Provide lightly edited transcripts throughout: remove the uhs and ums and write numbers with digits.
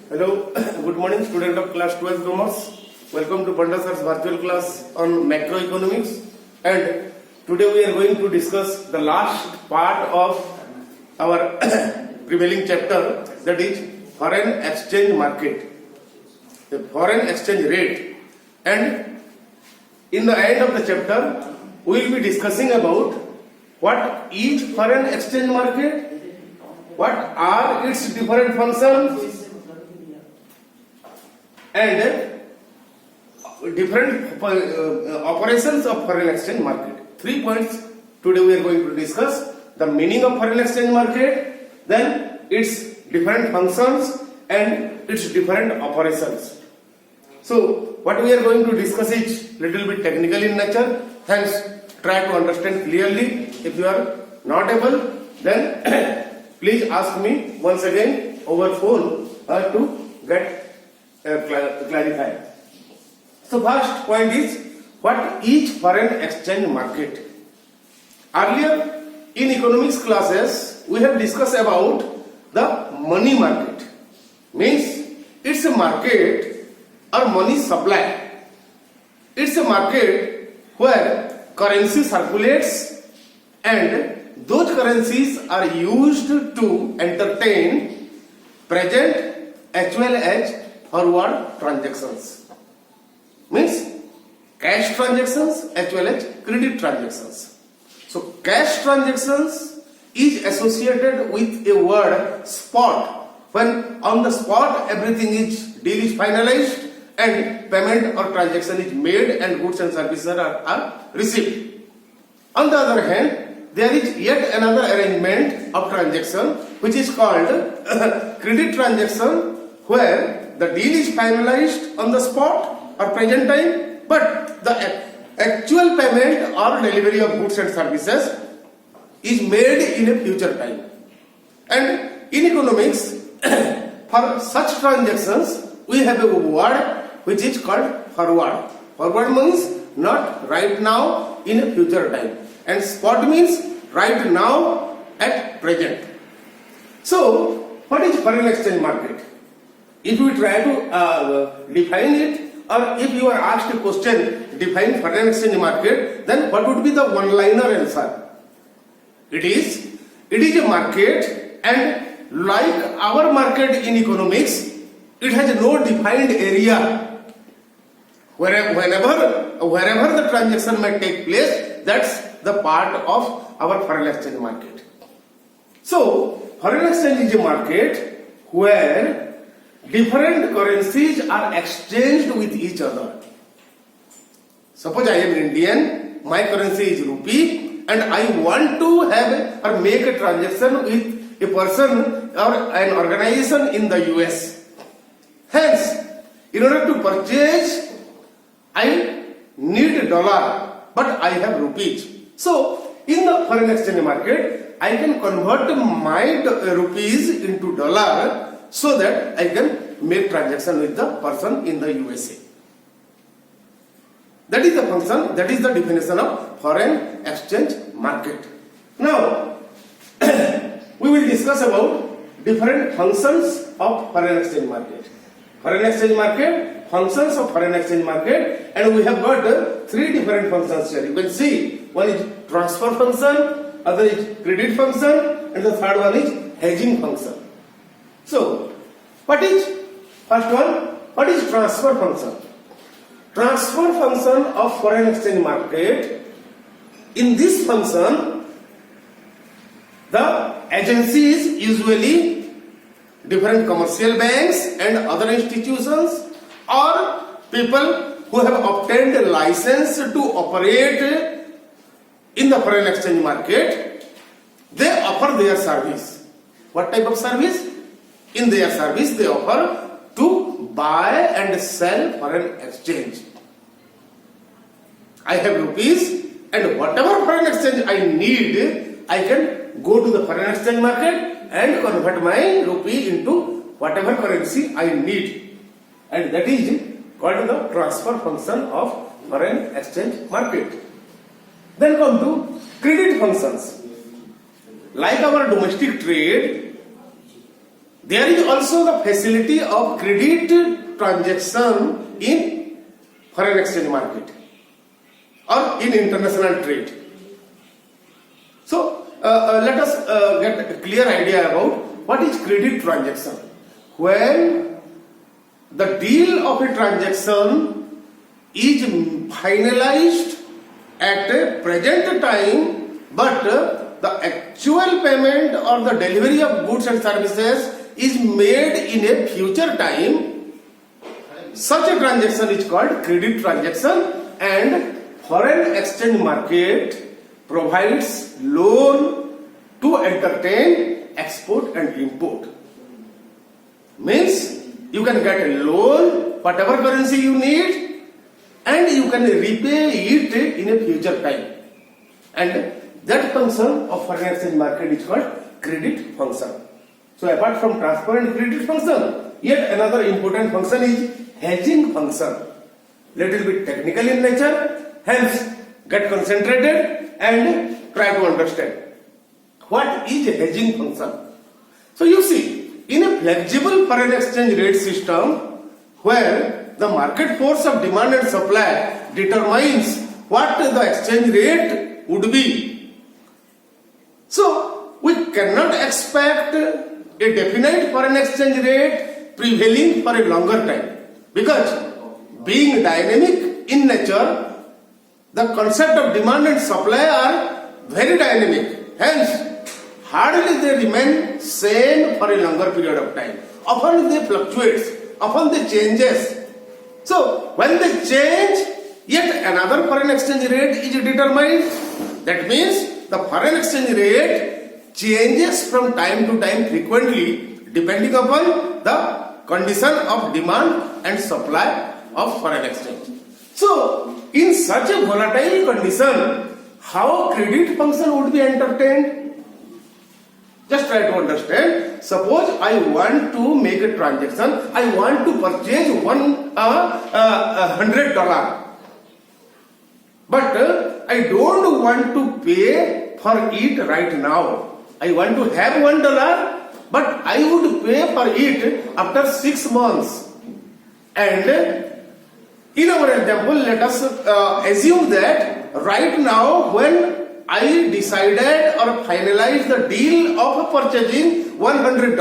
Hello, good morning, student of class 12 commerce. Welcome to Panda sir's virtual class on macroeconomics. And today we are going to discuss the last part of our prevailing chapter, that is foreign exchange market, the foreign exchange rate. And in the end of the chapter, we will be discussing about what is foreign exchange market, what are its different functions, and different operations of foreign exchange market. 3 points today we are going to discuss: the meaning of foreign exchange market, then its different functions and its different operations. So what we are going to discuss is little bit technical in nature, hence try to understand clearly. If you are not able, then please ask me once again over phone to get clarify. So first point is, what is foreign exchange market? Earlier in economics classes we have discussed about the money market. Means it's a market or money supply. It's a market where currency circulates and those currencies are used to entertain present as well as forward transactions. Means cash transactions as well as credit transactions. So cash transactions is associated with a word spot. When on the spot deal is finalized and payment or transaction is made and goods and services are received. On the other hand, there is yet another arrangement of transaction which is called credit transaction, where the deal is finalized on the spot or present time, but the actual payment or delivery of goods and services is made in a future time. And in economics, for such transactions, we have a word which is called forward. Forward means not right now, in a future time. And spot means right now at present. So, what is foreign exchange market? If we try to define it, or if you are asked a question, define foreign exchange market, then what would be the one-liner answer? It is a market, and like our market in economics, it has no defined area. Wherever the transaction may take place, that's the part of our foreign exchange market. So, foreign exchange is a market where different currencies are exchanged with each other. Suppose I am Indian, my currency is rupee, and I want to have or make a transaction with a person or an organization in the US. Hence, in order to purchase, I need dollar, but I have rupees. So, in the foreign exchange market, I can convert my rupees into dollar so that I can make transaction with the person in the USA. That is the function, that is the definition of foreign exchange market. Now, we will discuss about different functions of foreign exchange market. Foreign exchange market, functions of foreign exchange market, and we have got 3 different functions here. You can see, one is transfer function, other is credit function, and the third one is hedging function. So, what is first one? What is transfer function? Transfer function of foreign exchange market. In this function, the agencies, usually different commercial banks and other institutions, or people who have obtained a license to operate in the foreign exchange market, they offer their service. What type of service? In their service, they offer to buy and sell foreign exchange. I have rupees, and whatever foreign exchange I need, I can go to the foreign exchange market and convert my rupee into whatever currency I need. And that is called the transfer function of foreign exchange market. Then come to credit functions. Like our domestic trade, There is also the facility of credit transaction in foreign exchange market or in international trade. So let us get a clear idea about what is credit transaction. When the deal of a transaction is finalized at a present time, but the actual payment or the delivery of goods and services is made in a future time, such a transaction is called credit transaction. And foreign exchange market provides loan to entertain export and import. Means you can get a loan, whatever currency you need, and you can repay it in a future time. And that function of foreign exchange market is called credit function. So apart from transfer and credit function, yet another important function is hedging function. Little bit technical in nature, hence get concentrated and try to understand what is a hedging function. So you see, in a flexible foreign exchange rate system where the market force of demand and supply determines what the exchange rate would be, so we cannot expect a definite foreign exchange rate prevailing for a longer time, because being dynamic in nature, the concept of demand and supply are very dynamic. Hence, hardly they remain same for a longer period of time. Often they fluctuate, often they changes. So when they change, yet another foreign exchange rate is determined. That means the foreign exchange rate changes from time to time frequently, depending upon the condition of demand and supply of foreign exchange. So in such a volatile condition, how credit function would be entertained? Just try to understand. Suppose I want to make a transaction. I want to purchase $100, but I don't want to pay for it right now. I want to have $1, but I would pay for it after 6 months. And in our example, let us assume that right now, when I decided or finalized the deal of purchasing $100,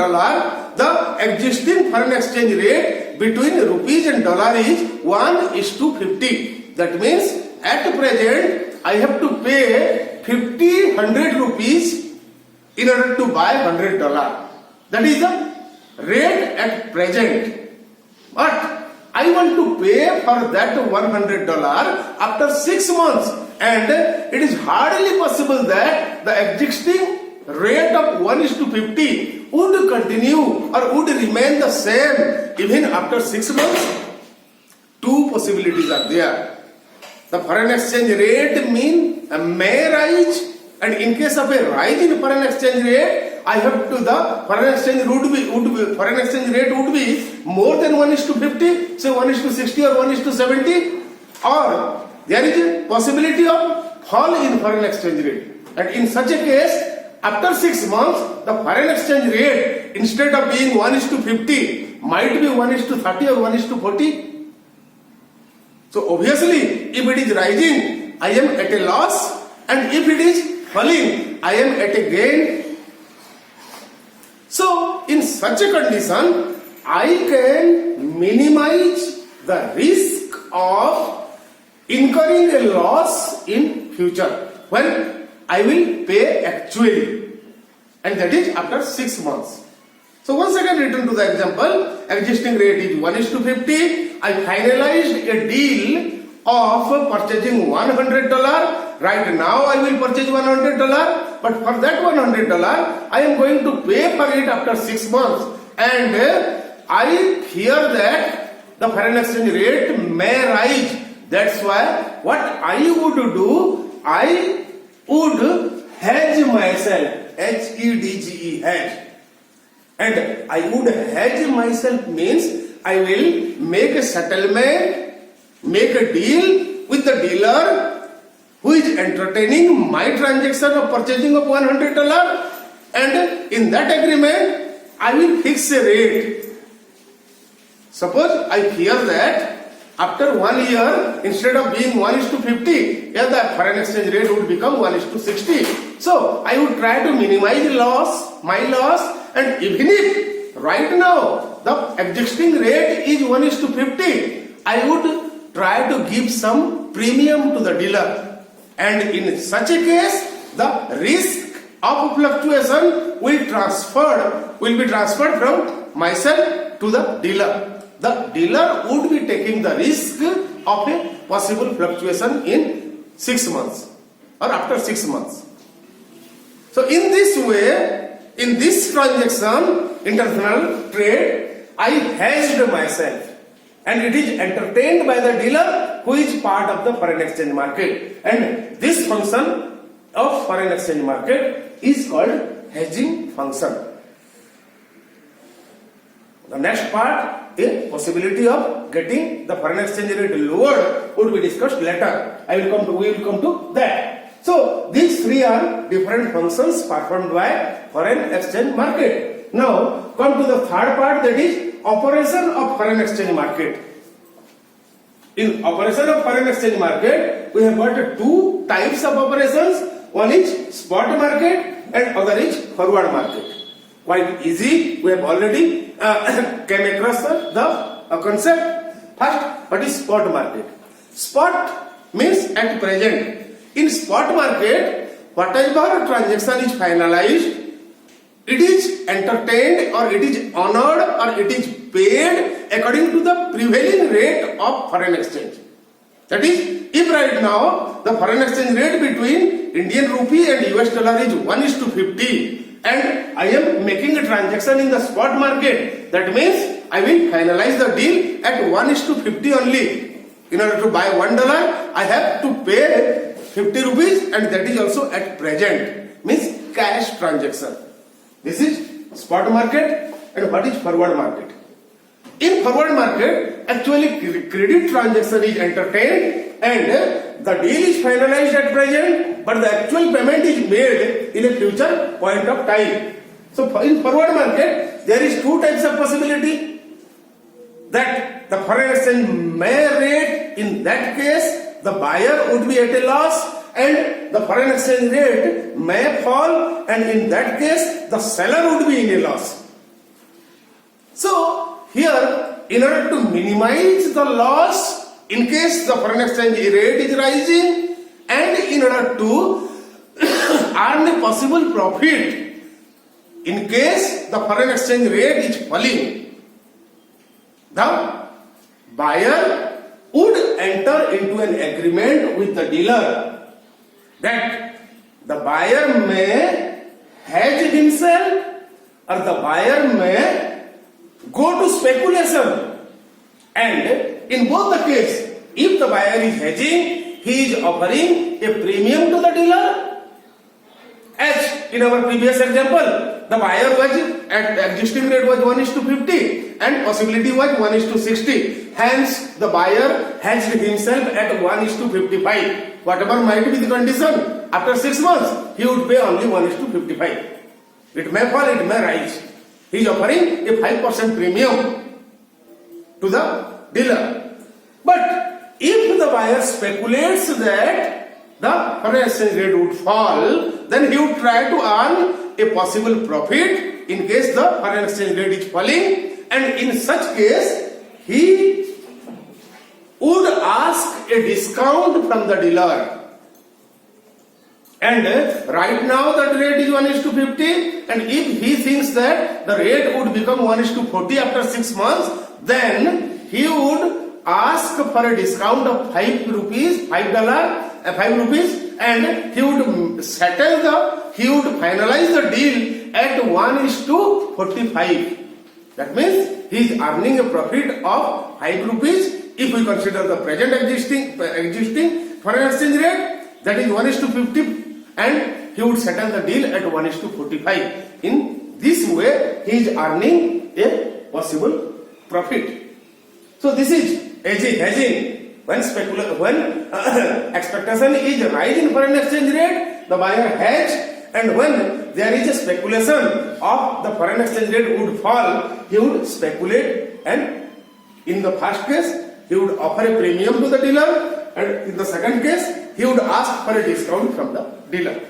the existing foreign exchange rate between rupees and dollar is 1:50. That means at present I have to pay 100 rupees in order to buy $100. That is the rate at present. But I want to pay for that $100 after 6 months, and it is hardly possible that the existing rate of 1:50 would continue or would remain the same even after 6 months. Two possibilities are there. The foreign exchange rate may rise, and in case of a rise in foreign exchange rate, the foreign exchange rate would be more than 1:50, say 1:60 or 1:70, or there is a possibility of fall in foreign exchange rate. And in such a case, after 6 months, the foreign exchange rate, instead of being 1:50, might be 1:30 or 1:40. So obviously, if it is rising, I am at a loss, and if it is falling, I am at a gain. So in such a condition, I can minimize the risk of incurring a loss in future when I will pay actually, and that is after 6 months. So once again, return to the example. Existing rate is 1:50. I finalized a deal of purchasing $100. Right now I will purchase $100, but for that $100 I am going to pay for it after 6 months, and I fear that the foreign exchange rate may rise. That's why what I would do, I would hedge myself, HEDGE, hedge. And I would hedge myself means I will make a settlement, make a deal with the dealer who is entertaining my transaction of purchasing of $100, and in that agreement I will fix a rate. Suppose I fear that after 1 year, instead of being 1:50, yeah, the foreign exchange rate would become 1:60. So I would try to minimize my loss, and even if right now the existing rate is 1:50, I would try to give some premium to the dealer. And in such a case, the risk of fluctuation will be transferred from myself to the dealer. The dealer would be taking the risk of a possible fluctuation in 6 months or after 6 months. So in this way, in this transaction, international trade, I hedged myself, and it is entertained by the dealer who is part of the foreign exchange market. And this function of foreign exchange market is called hedging function. The next part, a possibility of getting the foreign exchange rate lowered, would be discussed later. We will come to that. So these three are different functions performed by foreign exchange market. Now come to the third part, that is operation of foreign exchange market. In operation of foreign exchange market, we have got two types of operations. One is spot market and other is forward market. Quite easy, we have already came across the concept. First, what is spot market? Spot means at present. In spot market, whatever transaction is finalized, it is entertained or it is honored or it is paid according to the prevailing rate of foreign exchange. That is, if right now the foreign exchange rate between Indian rupee and US dollar is 1:50, and I am making a transaction in the spot market, that means I will finalize the deal at 1:50 only. In order to buy $1, I have to pay 50 rupees, and that is also at present, means cash transaction. This is spot market. And what is forward market? In forward market, actually credit transaction is entertained and the deal is finalized at present, but the actual payment is made in a future point of time. So in forward market, there is two types of possibility, that the foreign exchange may rate, in that case the buyer would be at a loss, and the foreign exchange rate may fall, and in that case the seller would be in a loss. So here, in order to minimize the loss in case the foreign exchange rate is rising, and in order to earn a possible profit in case the foreign exchange rate is falling, the buyer would enter into an agreement with the dealer that the buyer may hedge himself, or the buyer may go to speculation. And in both the case, if the buyer is hedging, he is offering a premium to the dealer. As in our previous example, the buyer was at existing rate was 1:50 and possibility was 1:60. Hence, the buyer hedged himself at 1:55. Whatever might be the condition, after 6 months, he would pay only 1:55. It may fall, it may rise. He is offering a 5% premium to the dealer. But if the buyer speculates that the foreign exchange rate would fall, then he would try to earn a possible profit in case the foreign exchange rate is falling, and in such case he would ask a discount from the dealer. And right now the rate is 1:50, and if he thinks that the rate would become 1:40 after 6 months, then he would ask for a discount of 5 rupees, and he would finalize the deal at 1:45. That means he is earning a profit of 5 rupees if we consider the present existing foreign exchange rate, that is 1:50. And he would settle the deal at 1:45. In this way, he is earning a possible profit. So this is hedging. When expectation is rise in foreign exchange rate, the buyer hedge, and when there is a speculation of the foreign exchange rate would fall, he would speculate, and in the first case, he would offer a premium to the dealer, and in the second case, he would ask for a discount from the dealer.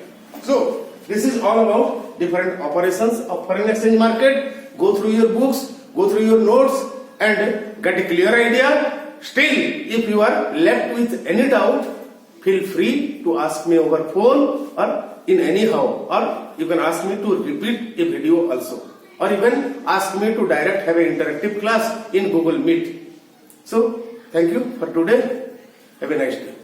So, this is all about different operations of foreign exchange market. Go through your books, go through your notes, and get a clear idea. Still, if you are left with any doubt, feel free to ask me over phone or in anyhow, or you can ask me to repeat a video also, or even ask me to direct have an interactive class in Google Meet. So, thank you for today. Have a nice day.